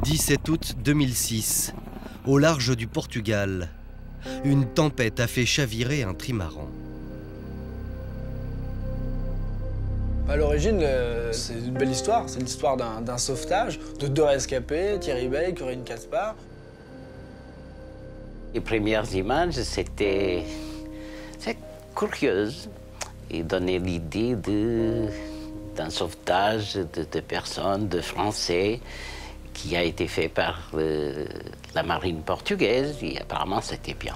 17 août 2006, au large du Portugal, une tempête a fait chavirer un trimaran. À l'origine, c'est une belle histoire. C'est l'histoire d'un sauvetage de 2 rescapés, Thierry Bey, Corinne Caspar. Les premières images, c'était curieux et donnait l'idée d'un sauvetage de personnes, de Français, qui a été fait par la marine portugaise, et apparemment c'était bien.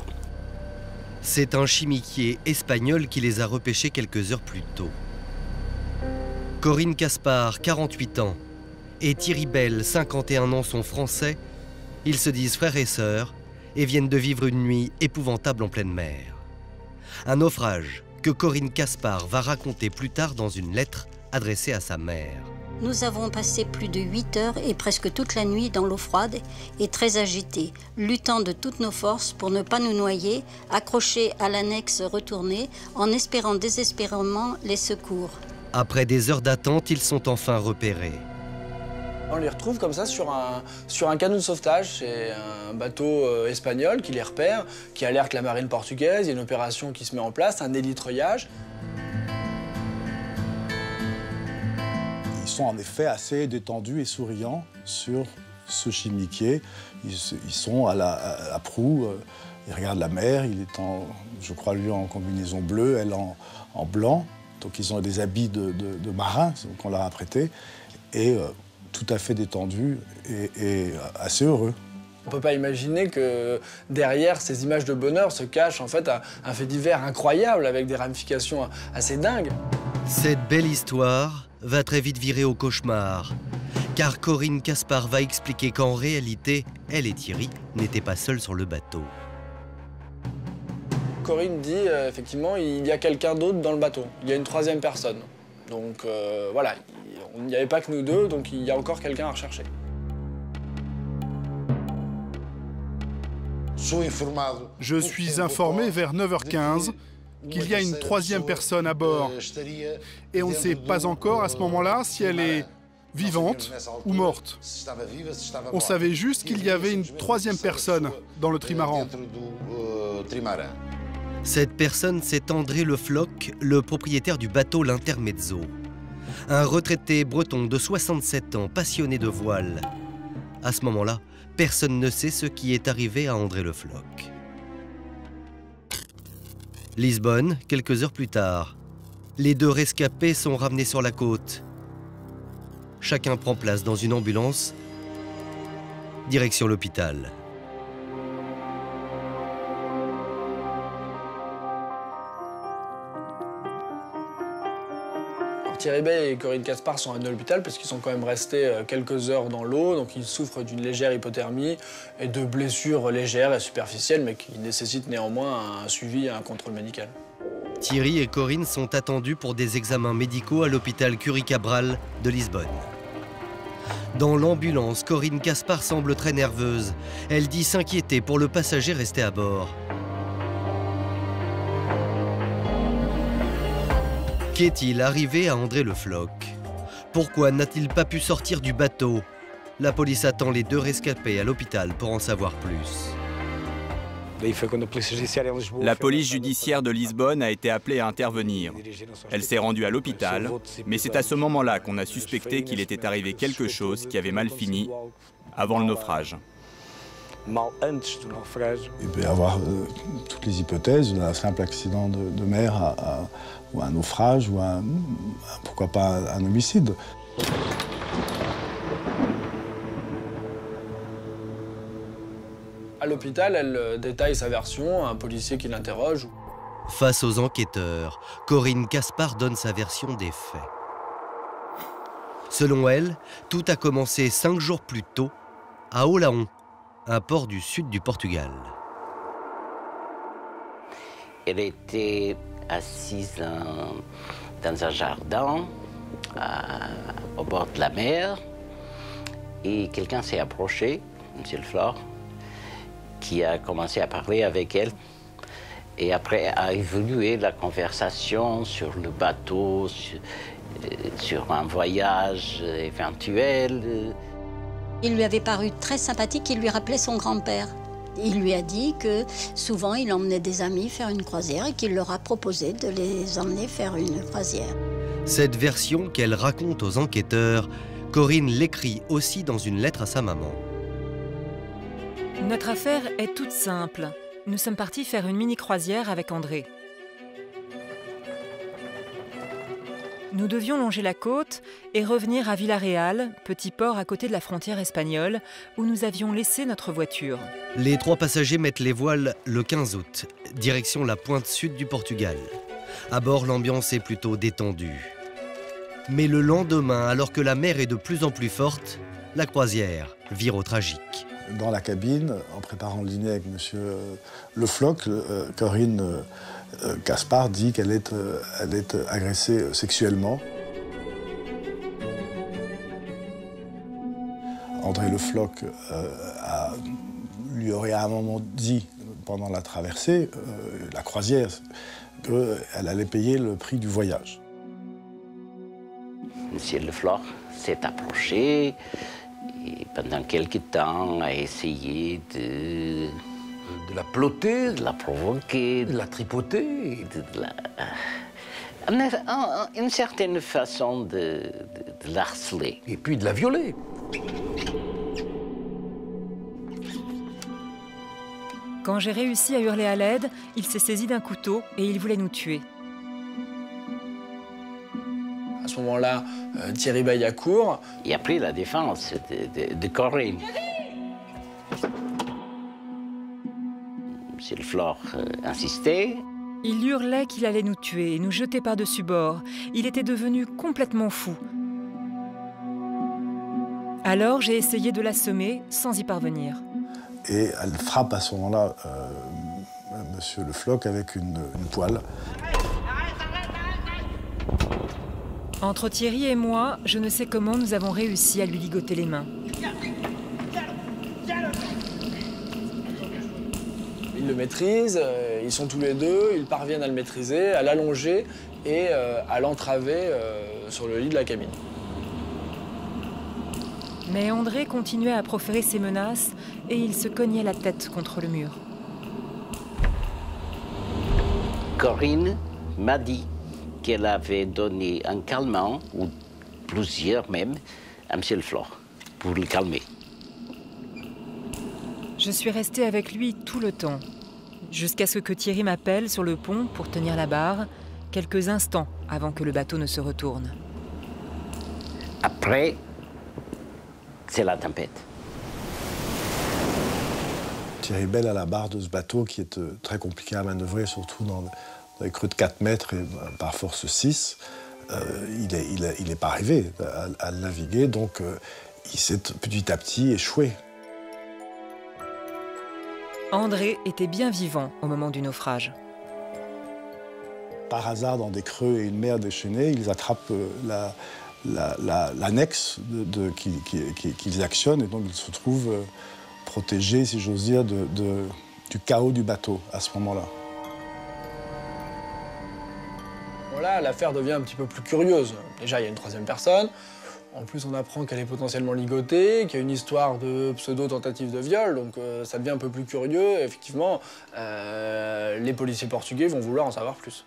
C'est un chimiquier espagnol qui les a repêchés quelques heures plus tôt. Corinne Caspar, 48 ans, et Thierry Bell, 51 ans, sont français. Ils se disent frères et sœurs et viennent de vivre une nuit épouvantable en pleine mer. Un naufrage que Corinne Caspar va raconter plus tard dans une lettre adressée à sa mère. Nous avons passé plus de 8 heures et presque toute la nuit dans l'eau froide et très agités, luttant de toutes nos forces pour ne pas nous noyer, accrochés à l'annexe retournée, en espérant désespérément les secours. Après des heures d'attente, ils sont enfin repérés. On les retrouve comme ça sur un canot de sauvetage. C'est un bateau espagnol qui les repère, qui alerte la marine portugaise. Il y a une opération qui se met en place, un hélitreuillage. Ils sont en effet assez détendus et souriants sur ce chimiquier. Ils sont à la proue, ils regardent la mer. Il est je crois, lui en combinaison bleue, elle en blanc. Donc ils ont des habits de marins qu'on leur a prêtés, et tout à fait détendus et assez heureux. On ne peut pas imaginer que derrière ces images de bonheur se cache en fait un fait divers incroyable avec des ramifications assez dingues. Cette belle histoire va très vite virer au cauchemar, car Corinne Caspar va expliquer qu'en réalité, elle et Thierry n'étaient pas seuls sur le bateau. Corinne dit effectivement il y a quelqu'un d'autre dans le bateau, il y a une 3e personne. Donc voilà, il n'y avait pas que nous deux, donc il y a encore quelqu'un à rechercher. Je suis informé vers 9h15 qu'il y a une 3e personne à bord. Et on ne sait pas encore à ce moment-là si elle est vivante ou morte. On savait juste qu'il y avait une 3e personne dans le trimaran. Cette personne, c'est André Le Floch, le propriétaire du bateau l'Intermezzo. Un retraité breton de 67 ans, passionné de voile. À ce moment-là, personne ne sait ce qui est arrivé à André Le Floch. Lisbonne, quelques heures plus tard. Les 2 rescapés sont ramenés sur la côte. Chacun prend place dans une ambulance, direction l'hôpital. Thierry Bey et Corinne Caspar sont amenés à l'hôpital parce qu'ils sont quand même restés quelques heures dans l'eau, donc ils souffrent d'une légère hypothermie et de blessures légères et superficielles, mais qui nécessitent néanmoins un suivi et un contrôle médical. Thierry et Corinne sont attendus pour des examens médicaux à l'hôpital Curie Cabral de Lisbonne. Dans l'ambulance, Corinne Caspar semble très nerveuse. Elle dit s'inquiéter pour le passager resté à bord. Qu'est-il arrivé à André Le Floch? Pourquoi n'a-t-il pas pu sortir du bateau? La police attend les 2 rescapés à l'hôpital pour en savoir plus. La police judiciaire de Lisbonne a été appelée à intervenir. Elle s'est rendue à l'hôpital, mais c'est à ce moment-là qu'on a suspecté qu'il était arrivé quelque chose qui avait mal fini avant le naufrage. Il peut y avoir toutes les hypothèses, d'un simple accident de mer ou un naufrage, ou pourquoi pas un homicide. À l'hôpital, elle détaille sa version, un policier qui l'interroge. Face aux enquêteurs, Corinne Caspar donne sa version des faits. Selon elle, tout a commencé 5 jours plus tôt à Olaon, un port du sud du Portugal. Elle était assise dans un jardin au bord de la mer et quelqu'un s'est approché, M. Le Floch, qui a commencé à parler avec elle. Et après a évolué la conversation sur le bateau, sur un voyage éventuel. Il lui avait paru très sympathique, il lui rappelait son grand-père. Il lui a dit que souvent il emmenait des amis faire une croisière et qu'il leur a proposé de les emmener faire une croisière. Cette version qu'elle raconte aux enquêteurs, Corinne l'écrit aussi dans une lettre à sa maman. Notre affaire est toute simple. Nous sommes partis faire une mini-croisière avec André. Nous devions longer la côte et revenir à Villarreal, petit port à côté de la frontière espagnole, où nous avions laissé notre voiture. Les 3 passagers mettent les voiles le 15 août, direction la pointe sud du Portugal. À bord, l'ambiance est plutôt détendue. Mais le lendemain, alors que la mer est de plus en plus forte, la croisière vire au tragique. Dans la cabine, en préparant le dîner avec monsieur Le Floch, Corinne Caspar dit qu'elle est agressée sexuellement. André Le Floch lui aurait à un moment dit, pendant la traversée, la croisière, qu'elle allait payer le prix du voyage. Monsieur Le Floch s'est approché et pendant quelque temps a essayé de la ploter, de la provoquer, de la tripoter, une certaine façon de la harceler. Et puis de la violer. Quand j'ai réussi à hurler à l'aide, il s'est saisi d'un couteau et il voulait nous tuer. À ce moment-là, Thierry Bell accourt. Il a pris la défense de Corinne. Monsieur Le Floch insistait. Il hurlait qu'il allait nous tuer et nous jeter par-dessus bord. Il était devenu complètement fou. Alors j'ai essayé de l'assommer sans y parvenir. Et elle frappe à ce moment-là monsieur Le Floch avec une poêle. Entre Thierry et moi, je ne sais comment nous avons réussi à lui ligoter les mains. Ils le maîtrisent, ils sont tous les deux, ils parviennent à le maîtriser, à l'allonger et à l'entraver sur le lit de la cabine. Mais André continuait à proférer ses menaces et il se cognait la tête contre le mur. Corinne m'a dit qu'elle avait donné un calmant, ou plusieurs même, à M. Le Floch, pour le calmer. Je suis restée avec lui tout le temps, jusqu'à ce que Thierry m'appelle sur le pont pour tenir la barre, quelques instants avant que le bateau ne se retourne. Après, c'est la tempête. Thierry Bell à la barre de ce bateau qui est très compliqué à manœuvrer, surtout dans les creux de 4 mètres et par force 6. Il n'est pas arrivé à le naviguer, donc il s'est petit à petit échoué. André était bien vivant au moment du naufrage. Par hasard, dans des creux et une mer déchaînée, ils attrapent l'annexe qu'ils actionnent et donc ils se trouvent protégés, si j'ose dire, du chaos du bateau à ce moment-là. Voilà, l'affaire devient un petit peu plus curieuse. Déjà, il y a une 3e personne. En plus, on apprend qu'elle est potentiellement ligotée, qu'il y a une histoire de pseudo-tentative de viol, donc ça devient un peu plus curieux. Et effectivement, les policiers portugais vont vouloir en savoir plus.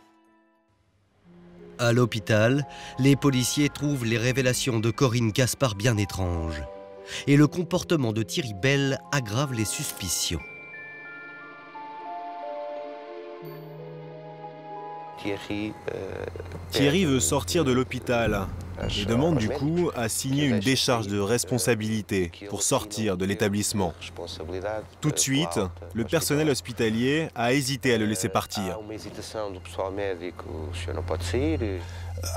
À l'hôpital, les policiers trouvent les révélations de Corinne Caspar bien étranges. Et le comportement de Thierry Bell aggrave les suspicions. Thierry veut sortir de l'hôpital et demande du coup à signer une décharge de responsabilité pour sortir de l'établissement. Tout de suite, le personnel hospitalier a hésité à le laisser partir.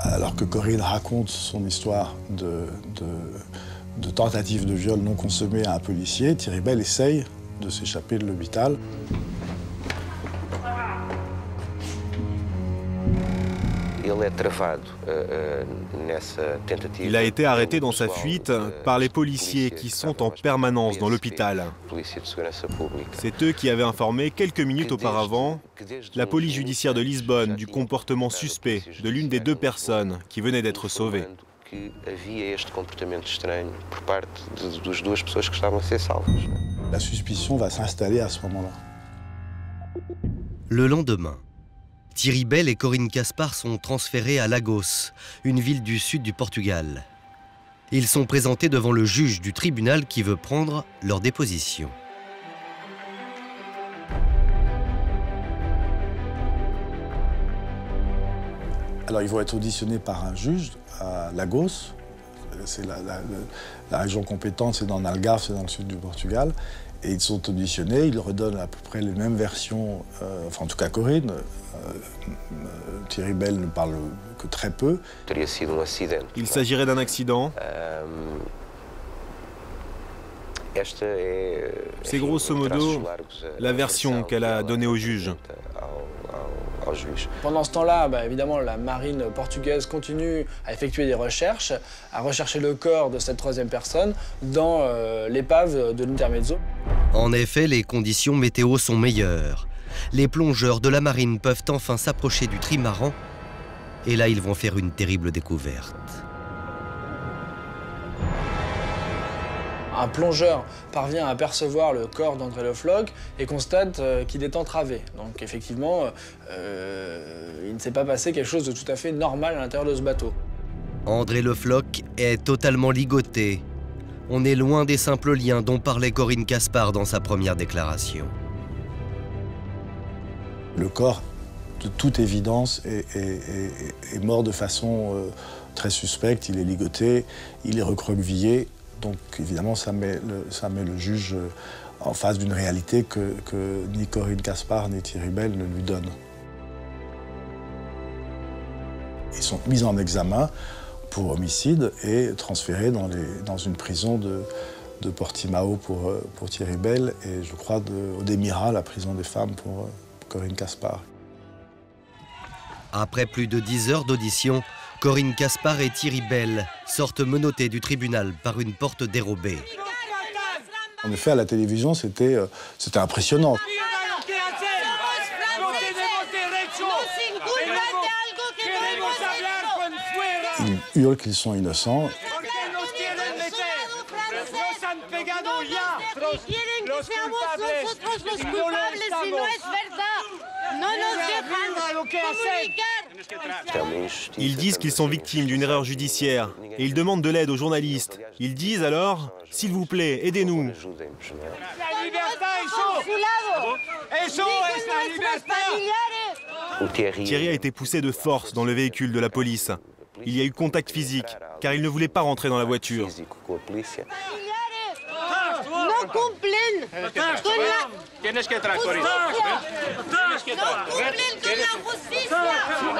Alors que Corinne raconte son histoire de tentative de viol non consommée à un policier, Thierry Bell essaye de s'échapper de l'hôpital. Il a été arrêté dans sa fuite par les policiers qui sont en permanence dans l'hôpital. C'est eux qui avaient informé quelques minutes auparavant la police judiciaire de Lisbonne du comportement suspect de l'une des 2 personnes qui venaient d'être sauvées. La suspicion va s'installer à ce moment-là. Le lendemain, Thierry Bell et Corinne Caspar sont transférés à Lagos, une ville du sud du Portugal. Ils sont présentés devant le juge du tribunal qui veut prendre leur déposition. Alors ils vont être auditionnés par un juge à Lagos. C'est la région compétente, c'est dans l'Algarve, c'est dans le sud du Portugal. Et ils sont auditionnés, ils redonnent à peu près les mêmes versions, enfin en tout cas Corinne. Thierry Bell ne parle que très peu. Il s'agirait d'un accident. C'est grosso modo la version qu'elle a donnée au juge. Pendant ce temps-là, évidemment, la marine portugaise continue à effectuer des recherches, à rechercher le corps de cette troisième personne dans l'épave de l'Intermezzo. En effet, les conditions météo sont meilleures. Les plongeurs de la marine peuvent enfin s'approcher du trimaran. Et là, ils vont faire une terrible découverte. Un plongeur parvient à apercevoir le corps d'André Le Floch et constate qu'il est entravé. Donc effectivement, il ne s'est pas passé quelque chose de tout à fait normal à l'intérieur de ce bateau. André Le Floch est totalement ligoté. On est loin des simples liens dont parlait Corinne Caspar dans sa première déclaration. Le corps, de toute évidence, est mort de façon très suspecte. Il est ligoté, il est recroquevillé. Donc évidemment, ça met le juge en face d'une réalité que ni Corinne Caspar ni Thierry Bell ne lui donnent. Ils sont mis en examen pour homicide et transférés dans une prison de Portimao pour Thierry Bell et je crois au Démira, la prison des femmes pour Corinne Caspar. Après plus de 10 heures d'audition, Corinne Caspar et Thierry Bell sortent menottés du tribunal par une porte dérobée. En effet, à la télévision, c'était impressionnant. Ils hurlent qu'ils sont innocents. Ils disent qu'ils sont victimes d'une erreur judiciaire et ils demandent de l'aide aux journalistes. Ils disent alors, s'il vous plaît, aidez-nous. Thierry a été poussé de force dans le véhicule de la police. Il y a eu contact physique, car il ne voulait pas rentrer dans la voiture. No cumplen con la... Tienes que entrar, Corinne. No cumplen con la justicia.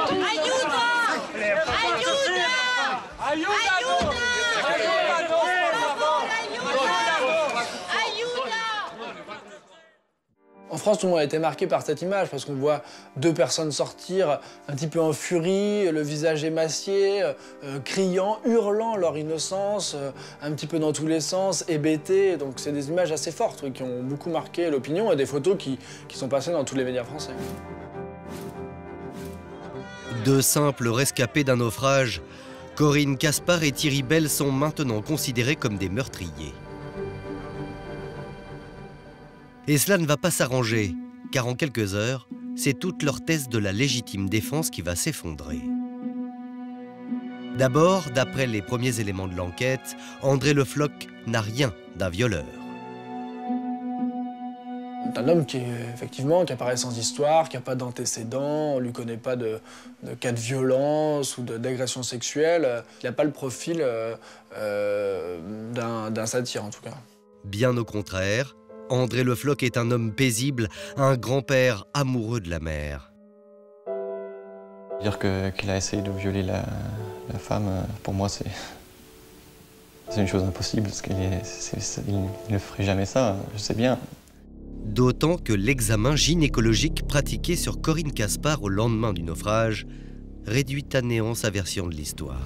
¡Ayuda! ¡Ayuda! ¡Ayuda! En France, tout le monde a été marqué par cette image parce qu'on voit deux personnes sortir un petit peu en furie, le visage émacié, criant, hurlant leur innocence, un petit peu dans tous les sens, hébétés. Donc c'est des images assez fortes qui ont beaucoup marqué l'opinion et des photos qui sont passées dans tous les médias français. Deux simples rescapés d'un naufrage, Corinne Caspar et Thierry Bell sont maintenant considérés comme des meurtriers. Et cela ne va pas s'arranger, car en quelques heures, c'est toute leur thèse de la légitime défense qui va s'effondrer. D'abord, d'après les premiers éléments de l'enquête, André Le Floch n'a rien d'un violeur. C'est un homme qui apparaît sans histoire, qui n'a pas d'antécédents, on ne lui connaît pas de cas de violence ou d'agression sexuelle. Il n'a pas le profil d'un satyre, en tout cas. Bien au contraire, André Le Floch est un homme paisible, un grand-père amoureux de la mer. Dire qu'il a essayé de violer la femme, pour moi, c'est une chose impossible, parce qu'il ne ferait jamais ça, je sais bien. D'autant que l'examen gynécologique pratiqué sur Corinne Caspar au lendemain du naufrage réduit à néant sa version de l'histoire.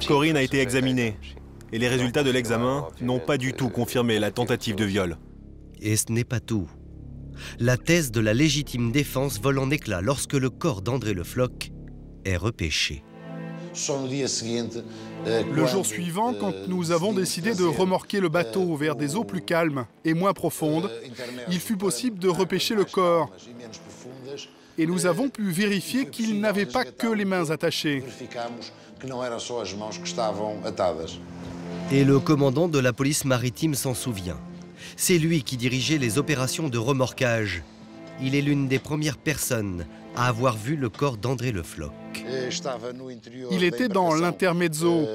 Corinne a été examinée. Et les résultats de l'examen n'ont pas du tout confirmé la tentative de viol. Et ce n'est pas tout. La thèse de la légitime défense vole en éclats lorsque le corps d'André Le Floch est repêché. Le jour suivant, quand nous avons décidé de remorquer le bateau vers des eaux plus calmes et moins profondes, il fut possible de repêcher le corps. Et nous avons pu vérifier qu'il n'avait pas que les mains attachées. Et le commandant de la police maritime s'en souvient. C'est lui qui dirigeait les opérations de remorquage. Il est l'une des premières personnes à avoir vu le corps d'André Le Floch. Il était dans l'intermezzo,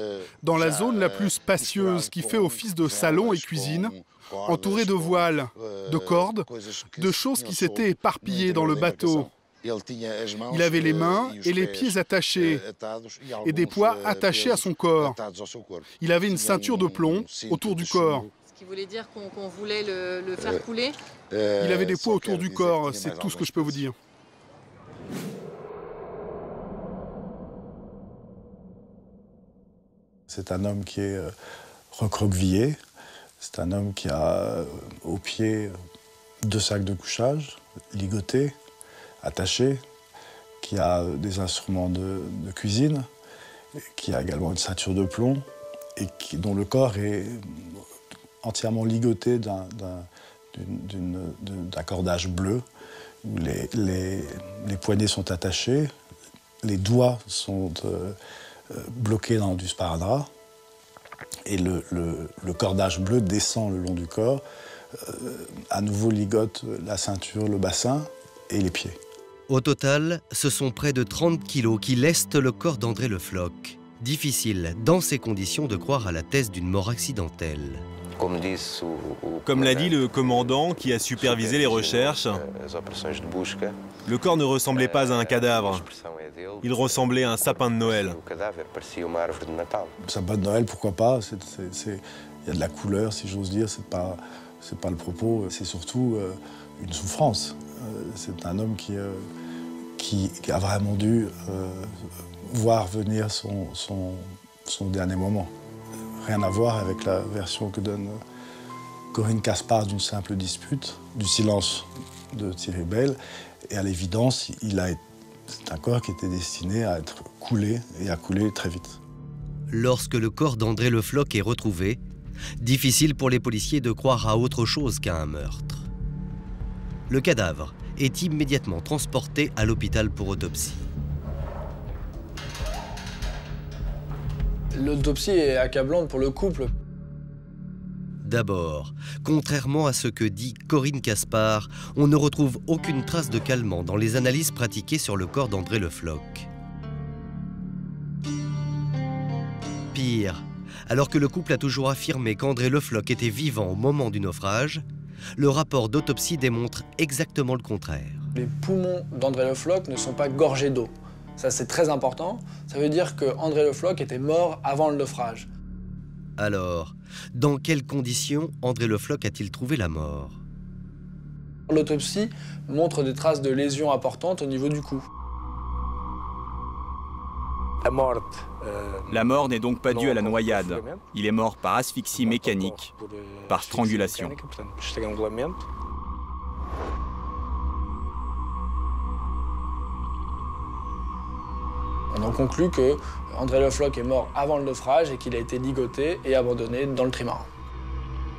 dans la zone la plus spacieuse qui fait office de salon et cuisine, entouré de voiles, de cordes, de choses qui s'étaient éparpillées dans le bateau. Il avait les mains et les pieds attachés et des poids attachés à son corps. Il avait une ceinture de plomb autour du corps. Ce qui voulait dire qu'on voulait le faire couler. Il avait des poids autour du corps, c'est tout ce que je peux vous dire. C'est un homme qui est recroquevillé. C'est un homme qui a au pied 2 sacs de couchage, ligotés, attachés, qui a des instruments de cuisine, qui a également une ceinture de plomb et dont le corps est entièrement ligoté d'un cordage bleu, où les poignets sont attachés, les doigts sont bloqués dans du sparadrap, et le cordage bleu descend le long du corps, à nouveau ligote la ceinture, le bassin et les pieds. Au total, ce sont près de 30 kilos qui lestent le corps d'André Le Floch. Difficile, dans ces conditions, de croire à la thèse d'une mort accidentelle. Comme l'a dit le commandant qui a supervisé les recherches, le corps ne ressemblait pas à un cadavre. Il ressemblait à un sapin de Noël. Sapin de Noël, pourquoi pas? Il y a de la couleur, si j'ose dire. C'est pas le propos. C'est surtout une souffrance. C'est un homme qui a vraiment dû voir venir son dernier moment. Rien à voir avec la version que donne Corinne Caspar d'une simple dispute, du silence de Thierry Bell. Et à l'évidence, c'est un corps qui était destiné à être coulé et à couler très vite. Lorsque le corps d'André Le Floch est retrouvé, difficile pour les policiers de croire à autre chose qu'à un meurtre. Le cadavre est immédiatement transporté à l'hôpital pour autopsie. L'autopsie est accablante pour le couple. D'abord, contrairement à ce que dit Corinne Caspar, on ne retrouve aucune trace de calmant dans les analyses pratiquées sur le corps d'André Le Floch. Pire, alors que le couple a toujours affirmé qu'André Le Floch était vivant au moment du naufrage, le rapport d'autopsie démontre exactement le contraire. Les poumons d'André Le Floch ne sont pas gorgés d'eau. Ça, c'est très important. Ça veut dire qu'André Le Floch était mort avant le naufrage. Alors, dans quelles conditions André Le Floch a-t-il trouvé la mort? L'autopsie montre des traces de lésions importantes au niveau du cou. La mort n'est donc pas due à la noyade. Il est mort par asphyxie mécanique, par strangulation. On en conclut que André Le Floch est mort avant le naufrage et qu'il a été ligoté et abandonné dans le trimaran.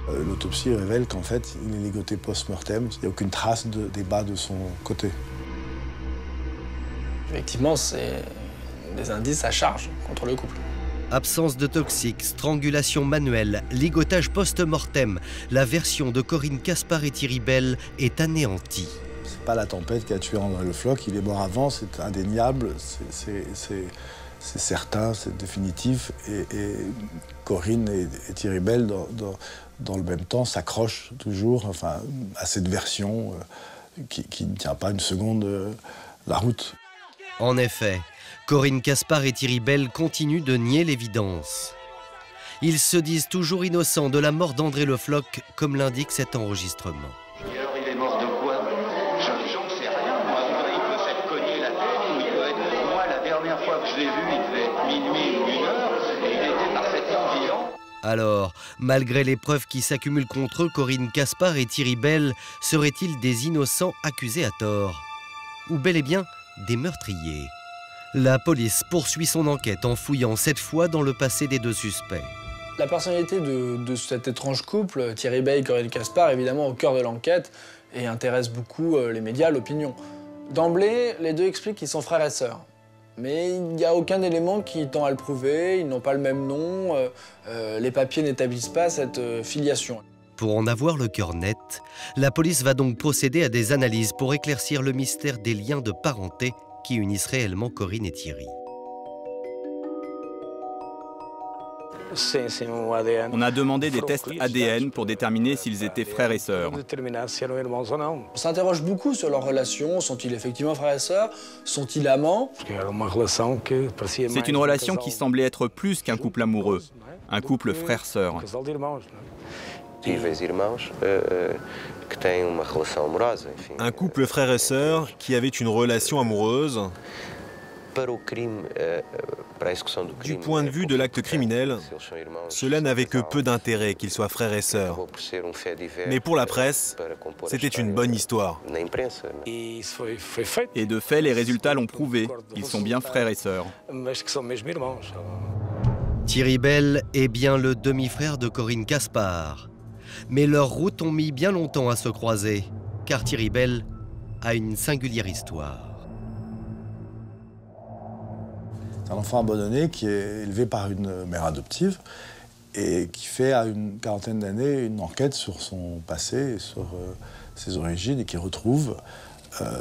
L'autopsie révèle qu'en fait, il est ligoté post-mortem. Il n'y a aucune trace des bas de son côté. Effectivement, c'est des indices à charge contre le couple. Absence de toxiques, strangulation manuelle, ligotage post-mortem. La version de Corinne Caspar et Thierry Bell est anéantie. C'est pas la tempête qui a tué André Le Floch, il est mort avant, c'est indéniable, c'est certain, c'est définitif. Et Corinne et Thierry Bell, dans le même temps, s'accrochent toujours à cette version qui ne tient pas une seconde la route. En effet, Corinne Caspar et Thierry Bell continuent de nier l'évidence. Ils se disent toujours innocents de la mort d'André Le Floch, comme l'indique cet enregistrement. Et alors il est mort de quoi? J'en sais rien, moi. Il peut s'être cogné la tête ou il peut être... Moi, la dernière fois que je l'ai vu, il devait être minuit ou 1h et il était parfaitement vivant. Alors, malgré les preuves qui s'accumulent contre eux, Corinne Caspar et Thierry Bell seraient-ils des innocents accusés à tort? Ou bel et bien des meurtriers? La police poursuit son enquête en fouillant cette fois dans le passé des deux suspects. La personnalité de cet étrange couple, Thierry Bey et Corinne Caspar, évidemment au cœur de l'enquête et intéresse beaucoup les médias, l'opinion. D'emblée, les deux expliquent qu'ils sont frères et sœurs. Mais il n'y a aucun élément qui tend à le prouver, ils n'ont pas le même nom, les papiers n'établissent pas cette filiation. Pour en avoir le cœur net, la police va donc procéder à des analyses pour éclaircir le mystère des liens de parenté qui unissent réellement Corinne et Thierry. On a demandé des tests ADN pour déterminer s'ils étaient frères et sœurs. On s'interroge beaucoup sur leur relation. Sont-ils effectivement frères et sœurs? Sont-ils amants? C'est une relation qui semblait être plus qu'un couple amoureux, un couple frère-sœur. Un couple frère et sœur qui avait une relation amoureuse. Du point de vue de l'acte criminel, cela n'avait que peu d'intérêt qu'ils soient frères et sœurs. Mais pour la presse, c'était une bonne histoire. Et de fait, les résultats l'ont prouvé. Ils sont bien frères et sœurs. Thierry Bell est bien le demi-frère de Corinne Caspar. Mais leurs routes ont mis bien longtemps à se croiser, car Thierry Bell a une singulière histoire. C'est un enfant abandonné qui est élevé par une mère adoptive et qui fait à une quarantaine d'années une enquête sur son passé et sur ses origines et qui retrouve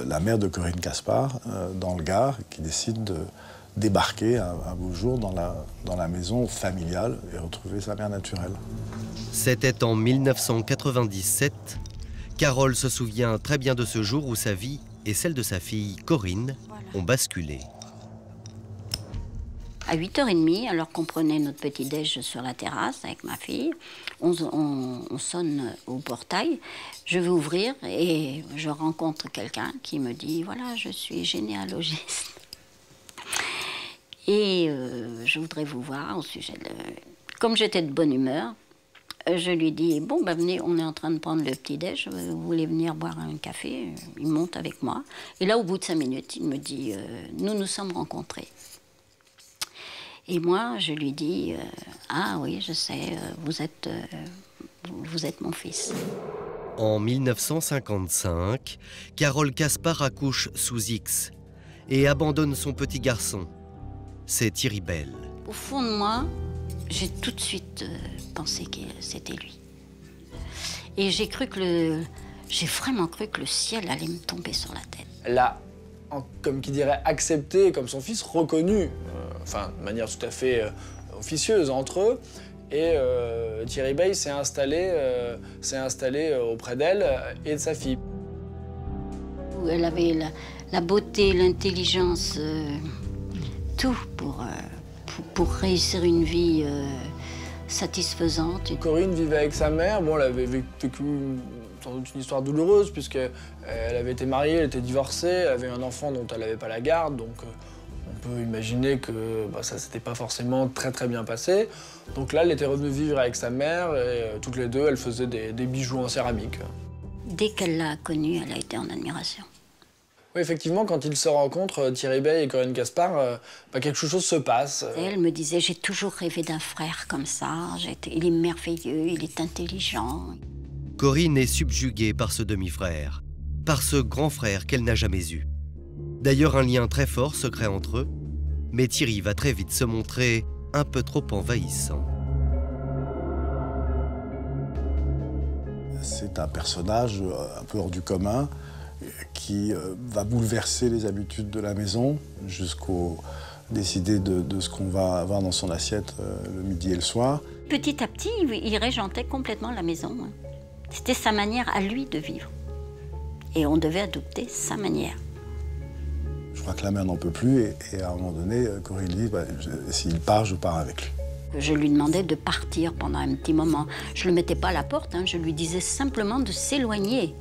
la mère de Corinne Caspar dans le Gard, qui décide de débarquer un beau jour dans la maison familiale et retrouver sa mère naturelle. C'était en 1997. Carole se souvient très bien de ce jour où sa vie et celle de sa fille Corinne ont basculé. À 8h30, alors qu'on prenait notre petit-déj sur la terrasse avec ma fille, on sonne au portail. Je vais ouvrir et je rencontre quelqu'un qui me dit « Voilà, je suis généalogiste. Et je voudrais vous voir au sujet de... » Comme j'étais de bonne humeur, je lui dis « Bon, ben venez, on est en train de prendre le petit-déj, vous voulez venir boire un café ?» Il monte avec moi. Et là, au bout de 5 minutes, il me dit « Nous nous sommes rencontrés. » Et moi, je lui dis ah oui, je sais, vous êtes mon fils. En 1955, Carole Caspar accouche sous X et abandonne son petit garçon. C'est Thierry Bell. Au fond de moi, j'ai tout de suite pensé que c'était lui. Et j'ai vraiment cru que le ciel allait me tomber sur la tête. Là, comme qui dirait accepté comme son fils, reconnu, enfin de manière tout à fait officieuse entre eux. Et Thierry Bey s'est installé auprès d'elle et de sa fille. Elle avait la beauté, l'intelligence, tout pour réussir une vie satisfaisante. Corinne vivait avec sa mère. Bon, elle avait vécu sans doute une histoire douloureuse puisqu'elle avait été mariée, elle était divorcée, elle avait un enfant dont elle n'avait pas la garde. Donc on peut imaginer que ça ne s'était pas forcément très bien passé. Donc là, elle était revenue vivre avec sa mère et toutes les deux, elles faisaient des bijoux en céramique. Dès qu'elle l'a connue, elle a été en admiration. Oui, effectivement, quand ils se rencontrent, Thierry Bey et Corinne Caspar, quelque chose se passe. Et elle me disait, j'ai toujours rêvé d'un frère comme ça. Il est merveilleux, il est intelligent. Corinne est subjuguée par ce demi-frère, par ce grand frère qu'elle n'a jamais eu. D'ailleurs, un lien très fort se crée entre eux, mais Thierry va très vite se montrer un peu trop envahissant. C'est un personnage un peu hors du commun qui va bouleverser les habitudes de la maison jusqu'au décider de ce qu'on va avoir dans son assiette le midi et le soir. Petit à petit, il régentait complètement la maison. C'était sa manière à lui de vivre. Et on devait adopter sa manière. Je crois que la mère n'en peut plus et à un moment donné, Corinne dit s'il part, je pars avec lui. Je lui demandais de partir pendant un petit moment. Je ne le mettais pas à la porte, je lui disais simplement de s'éloigner.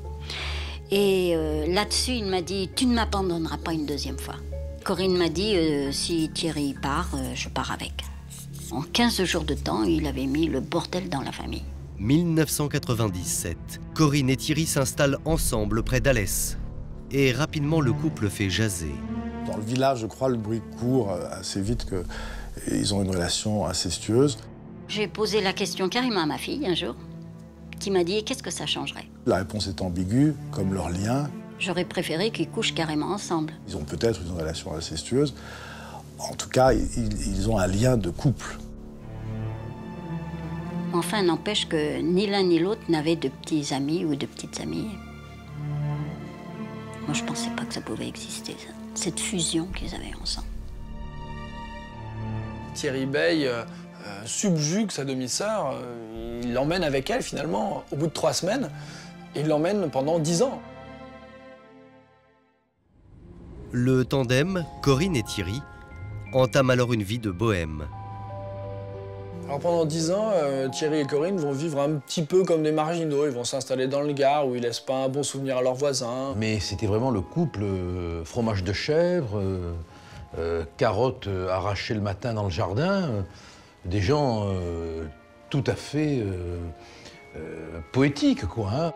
Et là-dessus, il m'a dit « Tu ne m'abandonneras pas une deuxième fois ». Corinne m'a dit « Si Thierry part, je pars avec ». En 15 jours de temps, il avait mis le bordel dans la famille. 1997, Corinne et Thierry s'installent ensemble près d'Alès. Et rapidement, le couple fait jaser. Dans le village, je crois, le bruit court assez vite qu'ils ont une relation incestueuse. J'ai posé la question carrément à ma fille un jour, qui m'a dit « qu'est-ce que ça changerait ?» La réponse est ambiguë, comme leur lien. J'aurais préféré qu'ils couchent carrément ensemble. Ils ont peut-être une relation incestueuse. En tout cas, ils ont un lien de couple. Enfin, n'empêche que ni l'un ni l'autre n'avaient de petits amis ou de petites amies. Moi, je ne pensais pas que ça pouvait exister, ça. Cette fusion qu'ils avaient ensemble. Thierry Bey subjugue sa demi-sœur, il l'emmène avec elle finalement au bout de 3 semaines, et il l'emmène pendant 10 ans. Le tandem, Corinne et Thierry, entame alors une vie de bohème. Alors pendant 10 ans, Thierry et Corinne vont vivre un petit peu comme des marginaux. Ils vont s'installer dans le Gard où ils laissent pas un bon souvenir à leurs voisins. Mais c'était vraiment le couple fromage de chèvre, carottes arrachées le matin dans le jardin. Des gens tout à fait poétiques, quoi. Hein.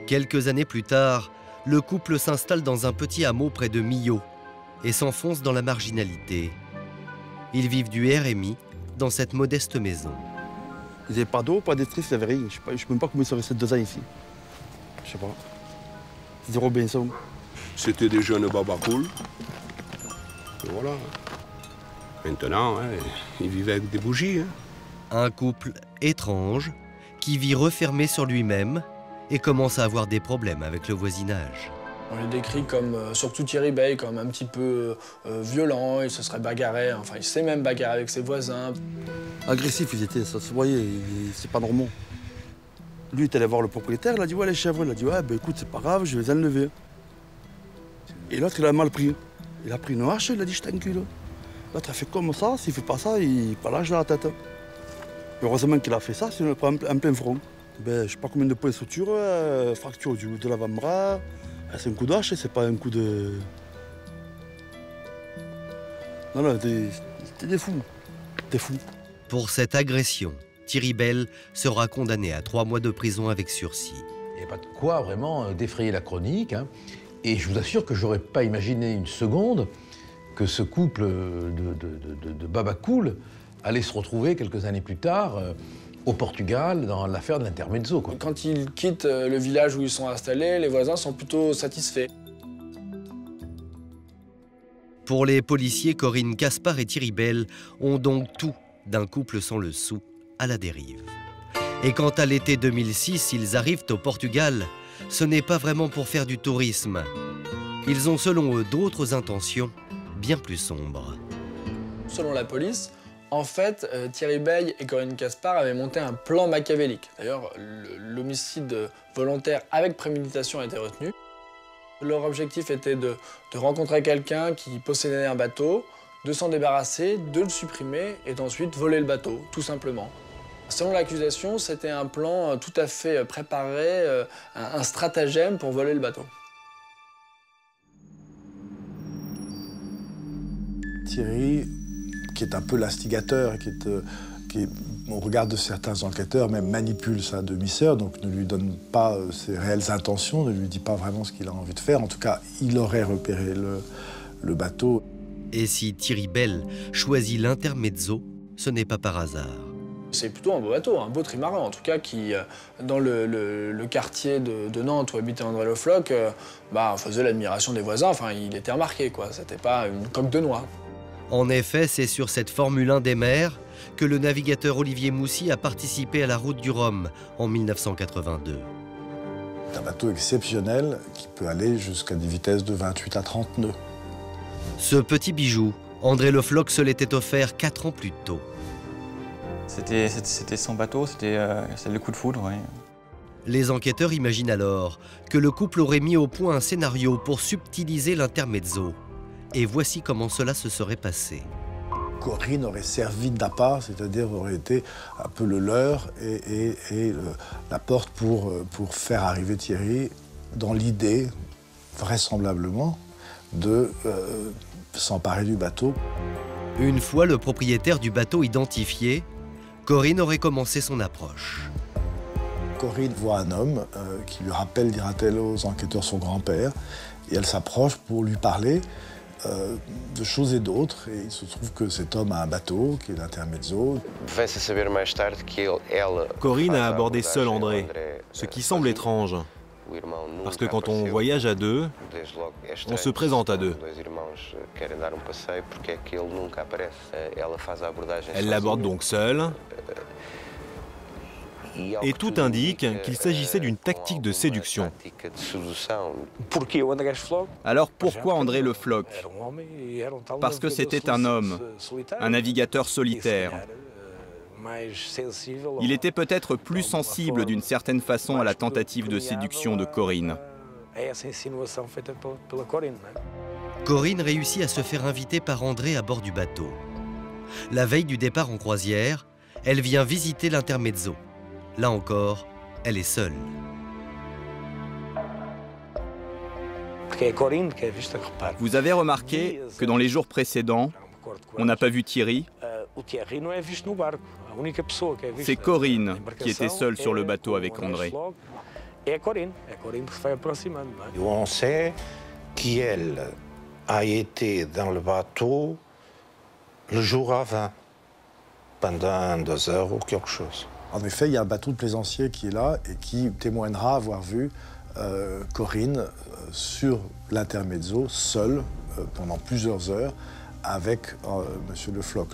Quelques années plus tard, le couple s'installe dans un petit hameau près de Millau et s'enfonce dans la marginalité. Ils vivent du RMI dans cette modeste maison. Ils n'avaient pas d'eau, pas d'électricité, ils n'avaient rien. Je ne sais même pas comment ils sont restés 2 ans ici. Je sais pas. C'était Robinson. C'était des jeunes babacools. Et voilà. Maintenant, hein, ils vivaient avec des bougies. Hein. Un couple étrange qui vit refermé sur lui-même et commence à avoir des problèmes avec le voisinage. On les décrit comme, surtout Thierry Bey, comme un petit peu violent, il se serait bagarré, enfin il s'est même bagarré avec ses voisins. Agressif ils étaient, ça se voyait, c'est pas normal. Lui il est allé voir le propriétaire, il a dit ouais les chèvres, il a dit ouais ben écoute c'est pas grave, je vais les enlever. Et l'autre il a mal pris. Il a pris une hache, il a dit je t'encule. L'autre a fait comme ça, s'il fait pas ça, il palage dans la tête. Heureusement qu'il a fait ça, sinon il prend un plein front. Ben, je sais pas combien de points de suture, fracture de l'avant-bras. C'est un coup d'hache, c'est pas un coup de... Non, non, c'était des fous. Des fous. Pour cette agression, Thierry Bey sera condamné à 3 mois de prison avec sursis. Il n'y a pas de quoi vraiment défrayer la chronique. Hein. Et je vous assure que j'aurais pas imaginé une seconde que ce couple de babacool allait se retrouver quelques années plus tard au Portugal dans l'affaire de l'intermezzo. Quand ils quittent le village où ils sont installés, les voisins sont plutôt satisfaits. Pour les policiers, Corinne Caspar et Thierry Bey ont donc tout d'un couple sans le sou à la dérive. Et quand à l'été 2006, ils arrivent au Portugal, ce n'est pas vraiment pour faire du tourisme. Ils ont selon eux d'autres intentions bien plus sombres. Selon la police, en fait, Thierry Bey et Corinne Caspar avaient monté un plan machiavélique. D'ailleurs, l'homicide volontaire avec préméditation a été retenu. Leur objectif était de rencontrer quelqu'un qui possédait un bateau, de s'en débarrasser, de le supprimer et d'ensuite voler le bateau, tout simplement. Selon l'accusation, c'était un plan tout à fait préparé, un stratagème pour voler le bateau. Thierry, qui est un peu l'instigateur, qui au regard de certains enquêteurs, même manipule sa demi-sœur, donc ne lui donne pas ses réelles intentions, ne lui dit pas vraiment ce qu'il a envie de faire. En tout cas, il aurait repéré le bateau. Et si Thierry Bey choisit l'intermezzo, ce n'est pas par hasard. C'est plutôt un beau bateau, un beau trimaran en tout cas, qui, dans le quartier de Nantes où habitait André Le Floch, faisait l'admiration des voisins, enfin il était remarqué, quoi. C'était pas une coque de noix. En effet, c'est sur cette Formule 1 des mers que le navigateur Olivier Moussy a participé à la route du Rhum en 1982. C'est un bateau exceptionnel qui peut aller jusqu'à des vitesses de 28 à 30 nœuds. Ce petit bijou, André Le Floch se l'était offert 4 ans plus tôt. C'était son bateau, c'était le coup de foudre, oui. Les enquêteurs imaginent alors que le couple aurait mis au point un scénario pour subtiliser l'intermezzo. Et voici comment cela se serait passé. Corinne aurait servi d'appât, c'est-à-dire aurait été un peu le leurre et la porte pour faire arriver Thierry dans l'idée, vraisemblablement, de s'emparer du bateau. Une fois le propriétaire du bateau identifié, Corinne aurait commencé son approche. Corinne voit un homme qui lui rappelle, dira-t-elle aux enquêteurs, son grand-père, et elle s'approche pour lui parler. de choses et d'autres. Et il se trouve que cet homme a un bateau qui est l'Intermezzo. Corinne a abordé seule André, ce qui semble étrange. Parce que quand on voyage à deux, on se présente à deux. Elle l'aborde donc seule. Et tout indique qu'il s'agissait d'une tactique de séduction. Alors pourquoi André Le Floch? Parce que c'était un homme, un navigateur solitaire. Il était peut-être plus sensible d'une certaine façon à la tentative de séduction de Corinne. Corinne réussit à se faire inviter par André à bord du bateau. La veille du départ en croisière, elle vient visiter l'Intermezzo. Là encore, elle est seule. Vous avez remarqué que dans les jours précédents, on n'a pas vu Thierry. C'est Corinne qui était seule sur le bateau avec André. On sait qu'elle a été dans le bateau le jour avant, pendant 2 heures ou quelque chose. En effet, il y a un bateau de plaisanciers qui est là et qui témoignera avoir vu Corinne sur l'Intermezzo, seule, pendant plusieurs heures, avec M. Le Floch.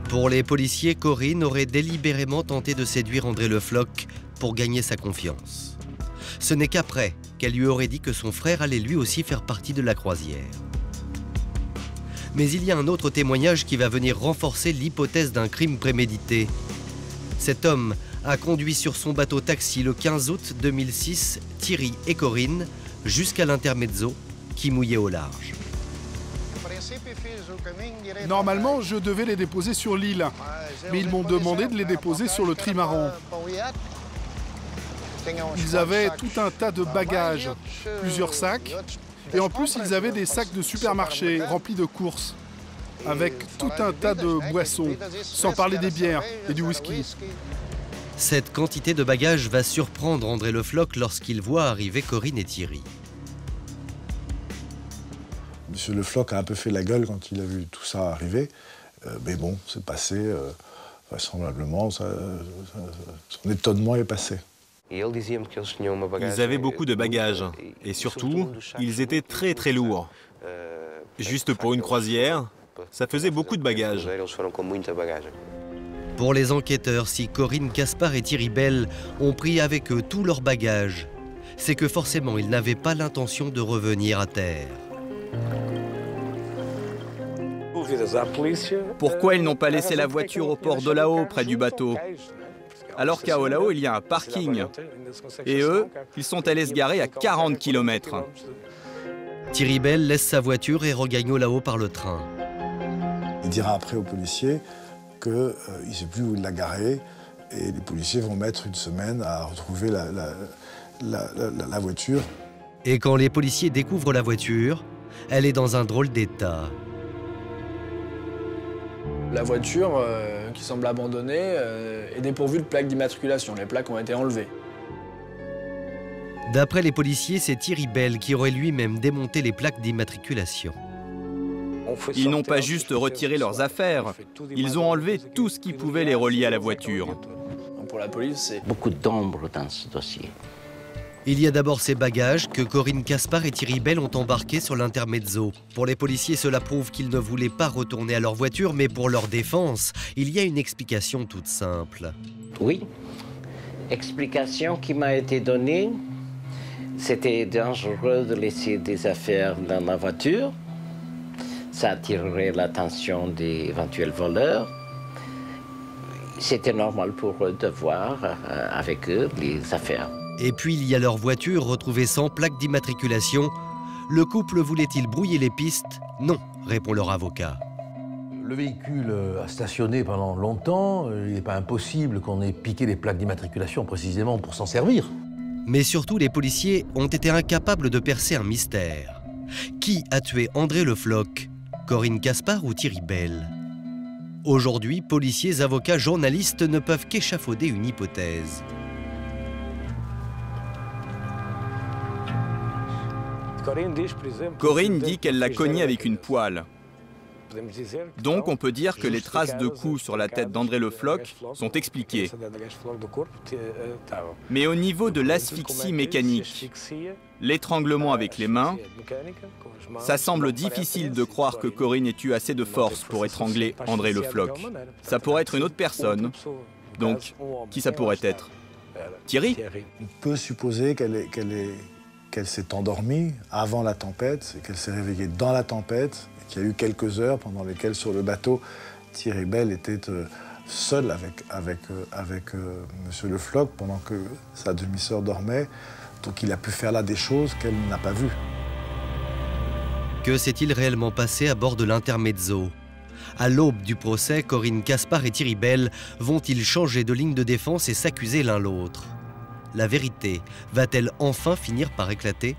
Pour les policiers, Corinne aurait délibérément tenté de séduire André Le Floch pour gagner sa confiance. Ce n'est qu'après qu'elle lui aurait dit que son frère allait lui aussi faire partie de la croisière. Mais il y a un autre témoignage qui va venir renforcer l'hypothèse d'un crime prémédité. Cet homme a conduit sur son bateau taxi le 15 août 2006 Thierry et Corinne jusqu'à l'Intermezzo qui mouillait au large. Normalement, je devais les déposer sur l'île, mais ils m'ont demandé de les déposer sur le trimaran. Ils avaient tout un tas de bagages, plusieurs sacs, et en plus ils avaient des sacs de supermarché remplis de courses, avec tout un tas de boissons, sans parler des bières et du whisky. Cette quantité de bagages va surprendre André Le Floch lorsqu'il voit arriver Corinne et Thierry. Monsieur Le Floch a un peu fait la gueule quand il a vu tout ça arriver, mais bon, c'est passé, vraisemblablement, son étonnement est passé. Ils avaient beaucoup de bagages, et surtout, ils étaient très très lourds. Juste pour une croisière, ça faisait beaucoup de bagages. Pour les enquêteurs, si Corinne Caspar et Thierry Bell ont pris avec eux tous leurs bagages, c'est que forcément ils n'avaient pas l'intention de revenir à terre. Pourquoi ils n'ont pas laissé la voiture au port d'Olao, près du bateau? Alors qu'à Olao, il y a un parking. Et eux, ils sont allés se garer à 40 km. Thierry Bell laisse sa voiture et regagne Olao par le train. Il dira après aux policiers qu'il ne sait plus où il l'a garé et les policiers vont mettre une semaine à retrouver la voiture. Et quand les policiers découvrent la voiture, elle est dans un drôle d'état. La voiture, qui semble abandonnée, est dépourvue de plaques d'immatriculation. Les plaques ont été enlevées. D'après les policiers, c'est Thierry Bell qui aurait lui-même démonté les plaques d'immatriculation. Ils n'ont pas juste retiré leurs affaires, ils ont enlevé tout ce qui pouvait les relier à la voiture. Pour la police, c'est beaucoup d'ombre dans ce dossier. Il y a d'abord ces bagages que Corinne Caspar et Thierry Bell ont embarqués sur l'Intermezzo. Pour les policiers, cela prouve qu'ils ne voulaient pas retourner à leur voiture, mais pour leur défense, il y a une explication toute simple. Oui, explication qui m'a été donnée, c'était dangereux de laisser des affaires dans la voiture. Ça attirerait l'attention des éventuels voleurs. C'était normal pour eux de voir avec eux les affaires. Et puis il y a leur voiture retrouvée sans plaque d'immatriculation. Le couple voulait-il brouiller les pistes? Non, répond leur avocat. Le véhicule a stationné pendant longtemps. Il n'est pas impossible qu'on ait piqué les plaques d'immatriculation précisément pour s'en servir. Mais surtout, les policiers ont été incapables de percer un mystère. Qui a tué André Le Floch? Corinne Caspar ou Thierry Bell? Aujourd'hui, policiers, avocats, journalistes ne peuvent qu'échafauder une hypothèse. Corinne dit qu'elle l'a cogné avec une poêle. Donc on peut dire que les traces de coups sur la tête d'André Le Floch sont expliquées. Mais au niveau de l'asphyxie mécanique, l'étranglement avec les mains, ça semble difficile de croire que Corinne ait eu assez de force pour étrangler André Le Floch. Ça pourrait être une autre personne. Donc, qui ça pourrait être? Thierry? On peut supposer qu'elle s'est endormie avant la tempête, qu'elle s'est réveillée dans la tempête, qu'il y a eu quelques heures pendant lesquelles sur le bateau, Thierry Bell était seul avec Monsieur Le Floch pendant que sa demi-sœur dormait. Donc il a pu faire là des choses qu'elle n'a pas vues. Que s'est-il réellement passé à bord de l'Intermezzo? À l'aube du procès, Corinne Caspar et Thierry Bell vont-ils changer de ligne de défense et s'accuser l'un l'autre? La vérité va-t-elle enfin finir par éclater?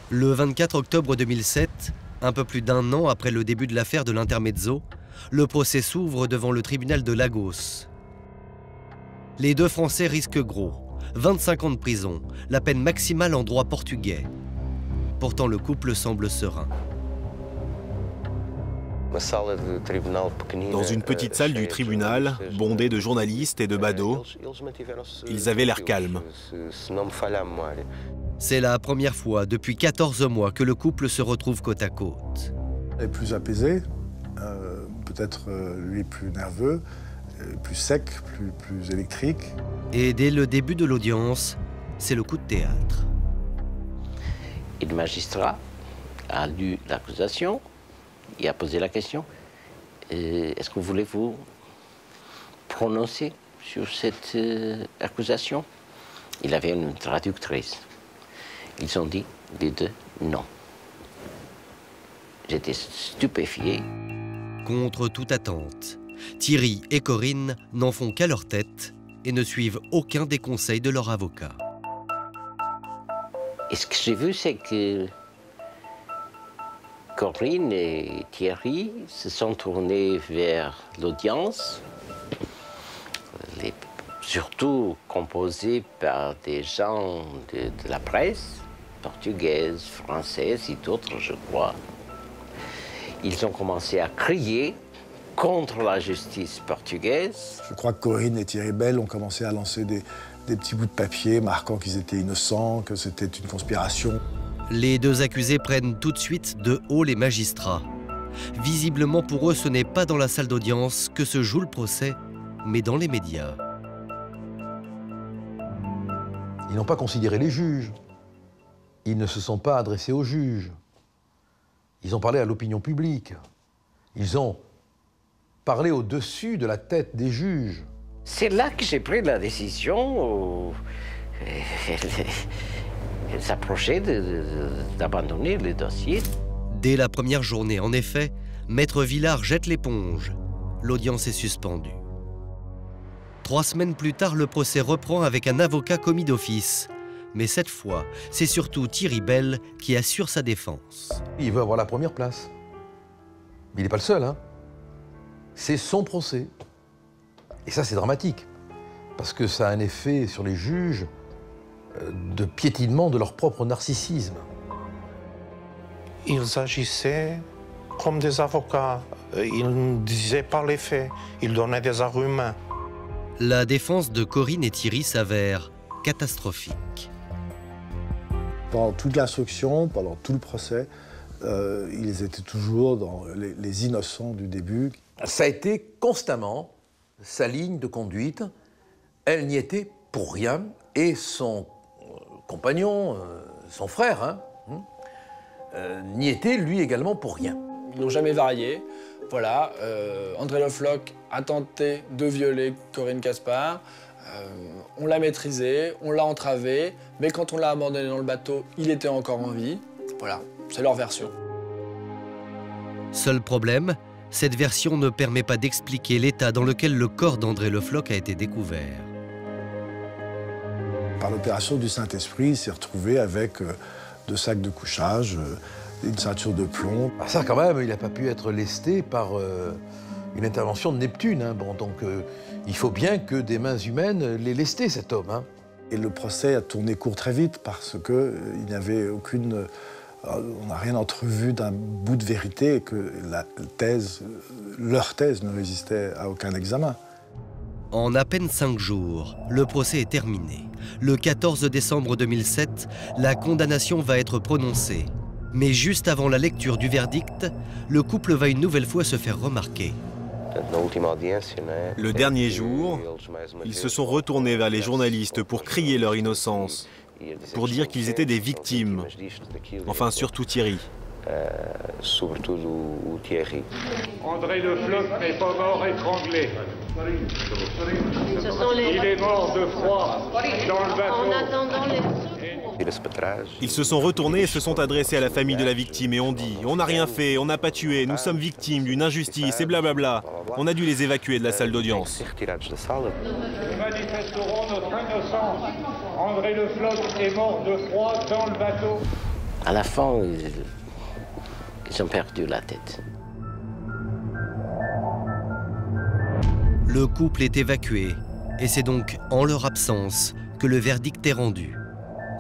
Le 24 octobre 2007, un peu plus d'1 an après le début de l'affaire de l'Intermezzo, le procès s'ouvre devant le tribunal de Lagos. Les deux Français risquent gros, 25 ans de prison, la peine maximale en droit portugais. Pourtant, le couple semble serein. Dans une petite salle du tribunal, bondée de journalistes et de badauds, ils avaient l'air calmes. C'est la première fois depuis 14 mois que le couple se retrouve côte à côte. Elle est plus apaisée, peut-être lui plus nerveux, plus sec, plus électrique. Et dès le début de l'audience, c'est le coup de théâtre. Et le magistrat a lu l'accusation et a posé la question. Est-ce que vous voulez vous prononcer sur cette accusation? Il avait une traductrice. Ils ont dit, les deux, non. J'étais stupéfié. Contre toute attente, Thierry et Corinne n'en font qu'à leur tête et ne suivent aucun des conseils de leur avocat. Et ce que j'ai vu, c'est que Corinne et Thierry se sont tournés vers l'audience, surtout composée par des gens de la presse, portugaise, française et d'autres, je crois. Ils ont commencé à crier contre la justice portugaise. Je crois que Corinne et Thierry Bell ont commencé à lancer des petits bouts de papier marquant qu'ils étaient innocents, que c'était une conspiration. Les deux accusés prennent tout de suite de haut les magistrats. Visiblement pour eux, ce n'est pas dans la salle d'audience que se joue le procès, mais dans les médias. Ils n'ont pas considéré les juges. Ils ne se sont pas adressés aux juges. Ils ont parlé à l'opinion publique. Ils ont parlé au-dessus de la tête des juges. C'est là que j'ai pris la décision où elle s'approchait d'abandonner le dossier. Dès la première journée, en effet, Maître Villard jette l'éponge. L'audience est suspendue. 3 semaines plus tard, le procès reprend avec un avocat commis d'office. Mais cette fois, c'est surtout Thierry Bell qui assure sa défense. Il veut avoir la première place. Mais il n'est pas le seul, hein. C'est son procès. Et ça, c'est dramatique. Parce que ça a un effet sur les juges de piétinement de leur propre narcissisme. Ils agissaient comme des avocats. Ils ne disaient pas les faits. Ils donnaient des arguments. La défense de Corinne et Thierry s'avère catastrophique. Pendant toute l'instruction, pendant tout le procès, ils étaient toujours dans les innocents du début. Ça a été constamment sa ligne de conduite. Elle n'y était pour rien. Et son compagnon, son frère, n'y était lui également pour rien. Ils n'ont jamais varié. Voilà, André Le Floch a tenté de violer Corinne Caspar. On l'a maîtrisé, on l'a entravé, mais quand on l'a abandonné dans le bateau, il était encore en vie. Voilà, c'est leur version. Seul problème, cette version ne permet pas d'expliquer l'état dans lequel le corps d'André Le Floch a été découvert. Par l'opération du Saint-Esprit, il s'est retrouvé avec 2 sacs de couchage, une ceinture de plomb. Ah, ça, quand même, il n'a pas pu être lesté par une intervention de Neptune. Hein. Bon, donc, il faut bien que des mains humaines l'aient lesté, cet homme. Hein. Et le procès a tourné court très vite parce qu'il n'y avait aucune... On n'a rien entrevu d'un bout de vérité et que leur thèse ne résistait à aucun examen. En à peine 5 jours, le procès est terminé. Le 14 décembre 2007, la condamnation va être prononcée. Mais juste avant la lecture du verdict, le couple va une nouvelle fois se faire remarquer. Le dernier jour, ils se sont retournés vers les journalistes pour crier leur innocence, pour dire qu'ils étaient des victimes. Enfin, surtout Thierry. André Le Floch n'est pas mort étranglé. Il est mort de froid dans le bateau. En attendant les... Ils se sont retournés et se sont adressés à la famille de la victime et ont dit « On n'a rien fait, on n'a pas tué, nous sommes victimes d'une injustice et blablabla ». On a dû les évacuer de la salle d'audience. Nous manifesterons notre innocence. André Le Floch est mort de froid dans le bateau. À la fin, ils ont perdu la tête. Le couple est évacué et c'est donc en leur absence que le verdict est rendu.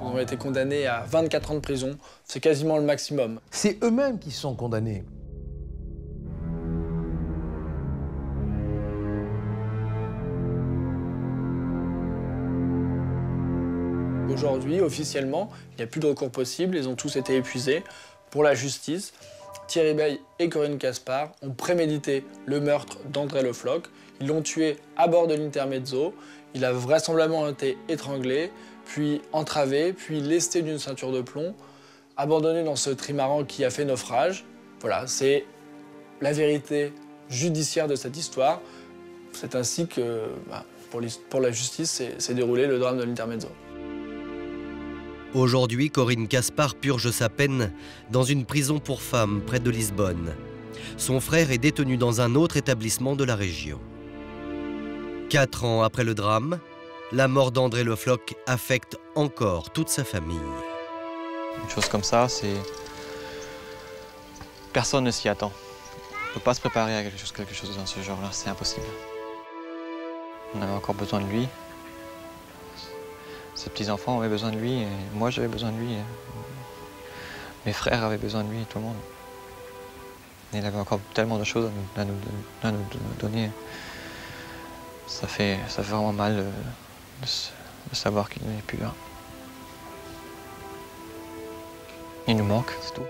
Ils ont été condamnés à 24 ans de prison, c'est quasiment le maximum. C'est eux-mêmes qui sont condamnés. Aujourd'hui, officiellement, il n'y a plus de recours possible, ils ont tous été épuisés. Pour la justice, Thierry Bey et Corinne Caspar ont prémédité le meurtre d'André Le Floch. Ils l'ont tué à bord de l'Intermezzo. Il a vraisemblablement été étranglé, puis entravé, puis lesté d'une ceinture de plomb, abandonné dans ce trimaran qui a fait naufrage. Voilà, c'est la vérité judiciaire de cette histoire. C'est ainsi que, pour la justice, s'est déroulé le drame de l'Intermezzo. Aujourd'hui, Corinne Caspar purge sa peine dans une prison pour femmes près de Lisbonne. Son frère est détenu dans un autre établissement de la région. 4 ans après le drame, la mort d'André Le Floch affecte encore toute sa famille. Une chose comme ça, c'est... Personne ne s'y attend. On ne peut pas se préparer à quelque chose dans ce genre-là, c'est impossible. On avait encore besoin de lui. Ses petits-enfants avaient besoin de lui, et moi j'avais besoin de lui. Mes frères avaient besoin de lui, et tout le monde. Et il avait encore tellement de choses à nous donner. Ça fait vraiment mal de savoir qu'il n'est plus là. Il nous manque, c'est tout.